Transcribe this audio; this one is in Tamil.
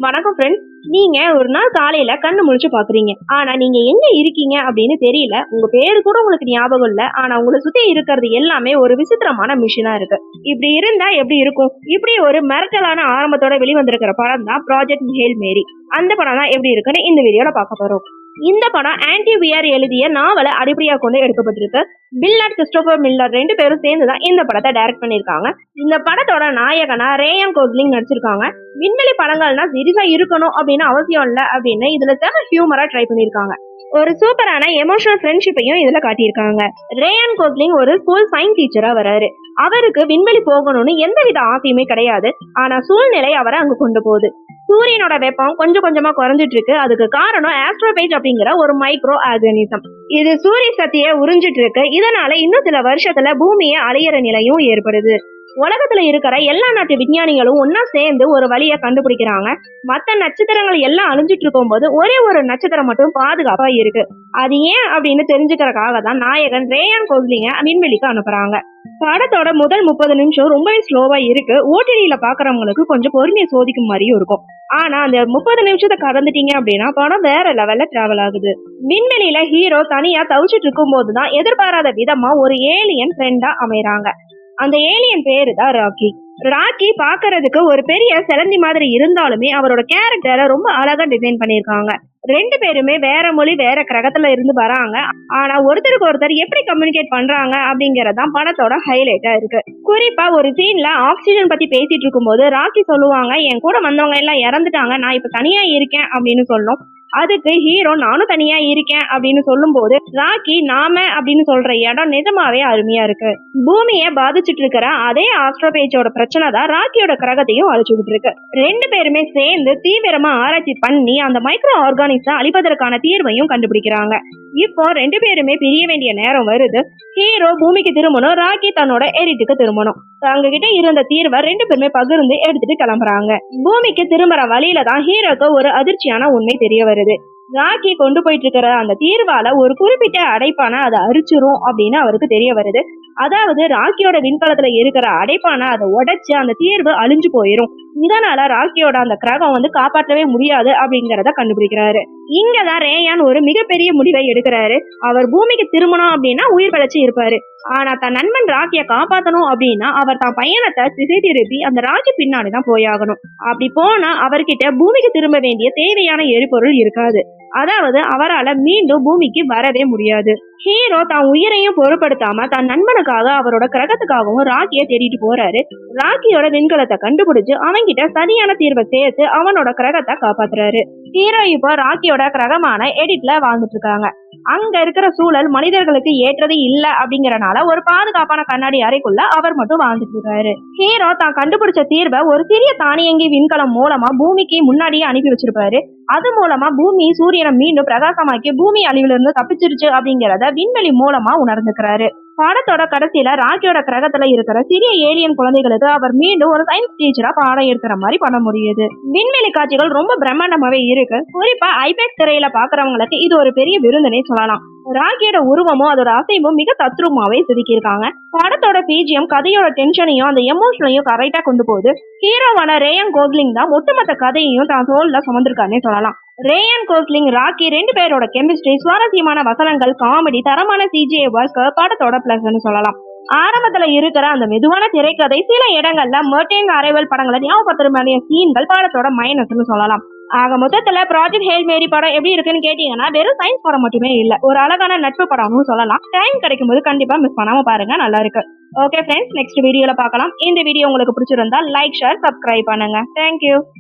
வணக்கம் ஃப்ரெண்ட்ஸ். நீங்க ஒரு நாள் காலையில கண்ணு முழிச்சு பாக்குறீங்க. ஆனா நீங்க எங்க இருக்கீங்க அப்படின்னு தெரியல. உங்க பேரு கூட உங்களுக்கு ஞாபகம் இல்ல. ஆனா உங்களை சுத்தி இருக்கிறது எல்லாமே ஒரு விசித்திரமான மிஷினா இருக்கு. இப்படி இருந்தா எப்படி இருக்கும்? இப்படி ஒரு மிரட்டலான ஆரம்பத்தோட வெளிவந்திருக்கிற படம் தான் ப்ராஜெக்ட் ஹேல் மேரி. அந்த படம் தான் எப்படி இருக்குன்னு இந்த வீடியோல பார்க்க போறோம். இந்த படம் ஆன்டி வியர் எழுதிய நாவலை அடிப்படையா கொண்டு எடுக்கப்பட்டிருக்கு. பில் அண்ட் கிறிஸ்டோபர் மில்லர் ரெண்டு பேரும் சேர்ந்துதான் இந்த படத்தை டைரக்ட் பண்ணிருக்காங்க. இந்த படத்தோட நாயகனா ரேயன் கோஸ்லிங் நடிச்சிருக்காங்க. விண்வெளி படங்கள்னா சீரியஸா இருக்கணும் அப்படின்னு அவசியம் இல்ல அப்படின்னு இதுல செம ஹியூமரா ட்ரை பண்ணிருக்காங்க. ஒரு சூப்பரான எமோஷனல் ஃப்ரெண்ட்ஷிப்பையும் இதுல காட்டியிருக்காங்க. ரேயன் கோஸ்லிங் ஒரு ஸ்கூல் சயின்ஸ் டீச்சரா வராரு. அவருக்கு விண்வெளி போகணும்னு எந்தவித ஆசையுமே கிடையாது. ஆனா சூழ்நிலை அவரை அங்க கொண்டு போகுது. சூரியனோட வெப்பம் கொஞ்சம் கொஞ்சமா குறைஞ்சிட்டு இருக்கு. அதுக்கு காரணம் ஆஸ்ட்ரோபேஜ் அப்படிங்கிற ஒரு மைக்ரோ ஆர்கானிசம். இது சூரிய சக்தியை உறிஞ்சிட்டு இருக்கு. இதனால இன்னும் சில வருஷத்துல பூமியை அழியிற நிலையும் ஏற்படுது. உலகத்துல இருக்கிற எல்லா நாட்டு விஞ்ஞானிகளும் ஒன்னா சேர்ந்து ஒரு வழியை கண்டுபிடிக்கிறாங்க. மத்த நட்சத்திரங்கள் எல்லாம் அழிஞ்சிட்டு இருக்கும் போது ஒரே ஒரு நட்சத்திரம் மட்டும் பாதுகாப்பா இருக்கு. அது ஏன் அப்படின்னு தெரிஞ்சுக்கிறதுக்காக தான் நாயகன் ரேயன் கோஸ்லிங்க விண்வெளிக்கு அனுப்புறாங்க. படத்தோட முதல் 30 நிமிஷம் ரொம்பவே ஸ்லோவா இருக்கு. ஓடிடியில பாக்குறவங்களுக்கு கொஞ்சம் பொறுமையை சோதிக்கும் மாதிரியும் இருக்கும். ஆனா அந்த 30 நிமிஷத்தை கடந்துட்டீங்க அப்படின்னா படம் வேற லெவல்ல டிராவல் ஆகுது. விண்வெளியில ஹீரோ தனியா தவிச்சிட்டு இருக்கும் போதுதான் எதிர்பாராத விதமா ஒரு ஏலியன் ஃப்ரெண்டா அமைறாங்க. அந்த ஏலியன் பேரு தான் ராக்கி. ராக்கி பாக்குறதுக்கு ஒரு பெரிய சிலந்தி மாதிரி இருந்தாலுமே அவரோட கேரக்டரை ரொம்ப அழகா டிசைன் பண்ணிருக்காங்க. ரெண்டு பேருமே வேற மொழி வேற கிரகத்துல இருந்து வராங்க. ஆனா ஒருத்தருக்கு ஒருத்தர் எப்படி கம்யூனிகேட் பண்றாங்க அப்படிங்கறதான் படத்தோட ஹைலைட்டா இருக்கு. குறிப்பா ஒரு சீன்ல ஆக்சிஜன் பத்தி பேசிட்டு இருக்கும் போது ராக்கி சொல்லுவாங்க, என் கூட வந்தவங்க எல்லாம் இறந்துட்டாங்க, நான் இப்ப தனியா இருக்கேன் அப்படின்னு சொல்லும். அதுக்கு ஹீரோ நானும் தனியா இருக்கேன் அப்படின்னு சொல்லும் போது ராக்கி நாம அப்படின்னு சொல்ற இடம் நிஜமாவே அருமையா இருக்கு. பூமியை பாதிச்சுட்டு இருக்கிற அதே ஆஸ்ட்ரோபேஜோட பிரச்சனை தான் ராக்கியோட கிரகத்தையும் அழிச்சுக்கிட்டு இருக்கு. ரெண்டு பேருமே சேர்ந்து தீவிரமா ஆராய்ச்சி பண்ணி அந்த மைக்ரோ ஆர்கானிக்ஸை அழிப்பதற்கான தீர்வையும் கண்டுபிடிக்கிறாங்க. இப்போ ரெண்டு பேருமே பிரிய வேண்டிய நேரம் வருது. ஹீரோ பூமிக்கு திரும்பணும், ராக்கி தன்னோட எரிட்டுக்கு திரும்பணும். தங்க கிட்ட இருந்த தீர்வை ரெண்டு பேருமே பகிர்ந்து எடுத்துட்டு கிளம்புறாங்க. பூமிக்கு திரும்புற வழியில தான் ஹீரோக்கு ஒரு அதிர்ச்சியான உண்மை தெரிய வருது. ராக்கி கொண்டு போயிட்டு இருக்கிற அந்த தீர்வால ஒரு குறிப்பிட்ட அடைப்பான அதை அரிச்சிரும் அப்படின்னு அவருக்கு தெரிய வருது. அதாவது ராக்கியோட விண்கலத்துல இருக்கிற அடைப்பான அதை உடைச்சு அந்த தீர்வு அழிஞ்சு போயிரும். இதனால ராக்கியோட அந்த கிரகம் காப்பாற்றவே முடியாது அப்படிங்கறத கண்டுபிடிக்கிறாரு. இங்கதான் ரேயான் ஒரு மிகப்பெரிய முடிவை எடுக்கிறாரு. அவர் பூமிக்கு திரும்பணும் அப்படின்னா உயிர் பழச்சி இருப்பாரு. ஆனா தன் நண்பன் ராக்கிய காப்பாத்தணும் அப்படின்னா அவர் தான் பயணத்தை திசை திருப்பி அந்த ராக்கி பின்னாடிதான் போயாகணும். அப்படி போனா அவர்கிட்ட பூமிக்கு திரும்ப வேண்டிய தேவையான எரிபொருள் இருக்காது. அதாவது அவரால் மீண்டும் பூமிக்கு வரவே முடியாது. ஹீரோ தான் உயிரையும் பொருட்படுத்தாம தன் நண்பனுக்காக அவரோட கிரகத்துக்காகவும் ராக்கிய தேடிட்டு போறாரு. ராக்கியோட விண்கலத்தை கண்டுபிடிச்சு அவன்கிட்ட சரியான தீர்வை சேர்த்து அவனோட கிரகத்தை காப்பாத்துறாரு. ஹீரோ இப்போ ராக்கியோட கிரகமான எடிட்ல வாழ்ந்துட்டு இருக்காங்க. அங்க இருக்கிற சூழல் மனிதர்களுக்கு ஏற்றது இல்ல அப்படிங்கறனால ஒரு பாதுகாப்பான கண்ணாடி அறைக்குள்ள அவர் மட்டும் வாழ்ந்துட்டு இருக்காரு. ஹீரோ தான் கண்டுபிடிச்ச தீர்வை ஒரு சிறிய தானியங்கி விண்கலம் மூலமா பூமிக்கு முன்னாடியே அனுப்பி வச்சிருப்பாரு. அது மூலமா பூமி சூரியனை மீண்டும் பிரகாசமாக்கி பூமி அழிவிலிருந்து தப்பிச்சிருச்சு அப்படிங்கறத விண்வெளி மூலமா உணர்ந்துக்கிறாரு. பாடத்தோட கடைசியில ராக்கியோட கிரகத்துல இருக்கிற சிறிய ஏலியன் குழந்தைகளுக்கு அவர் மீண்டும் ஒரு சயின்ஸ் டீச்சரா பாடம் எடுக்கிற மாதிரி பண்ண முடியுது. விண்வெளி காட்சிகள் ரொம்ப பிரம்மாண்டமாவே இருக்கு. குறிப்பா ஐபேக்ஸ் திரையில பாக்குறவங்களுக்கு இது ஒரு பெரிய விருந்தினை சொல்லலாம். ராக்கியோட உருவமும் அதோட அசைவும் மிக தத்ரூபமாவே செதுக்கியிருக்காங்க. படத்தோட பிஜிஎம் கதையோட டென்ஷனையும் அந்த எமோஷனையும் கரெக்டா கொண்டு போகுது. ஹீரோவான ரேயன் கோஸ்லிங் தான் ஒட்டுமொத்த கதையையும் தான் தோல்ல சுமந்திருக்காருன்னே சொல்லலாம். ரேயன் கோஸ்லிங் ராக்கி ரெண்டு பேரோட கெமிஸ்ட்ரி, சுவாரஸ்யமான வசனங்கள், காமெடி, தரமான சிஜிஐ ஒர்க் படத்தோட பிளஸ்ன்னு சொல்லலாம். ஆரம்பத்துல இருக்கிற அந்த மெதுவான திரைக்கதை சில இடங்கள்ல மெர்டேன் அரைவல் படங்களை ஞாபகப்படுத்துற மாதிரியான சீன்கள் படத்தோட மைனஸ்ன்னு சொல்லலாம். ஆக மொத்தத்துல ப்ராஜெக்ட் ஹேல் மேரி படம் எப்படி இருக்குன்னு கேட்டீங்கன்னா வெறும் சயின்ஸ் படம் மட்டுமே இல்ல, ஒரு அழகான நட்பு படம்னு சொல்லலாம். டைம் கிடைக்கும் போது கண்டிப்பா மிஸ் பண்ணாம பாருங்க, நல்லா இருக்கு. ஓகே ஃப்ரெண்ட்ஸ், நெக்ஸ்ட் வீடியோல பார்க்கலாம். இந்த வீடியோ உங்களுக்கு பிடிச்சிருந்தா லைக், ஷேர், சப்ஸ்கிரைப் பண்ணுங்க. தேங்க்யூ.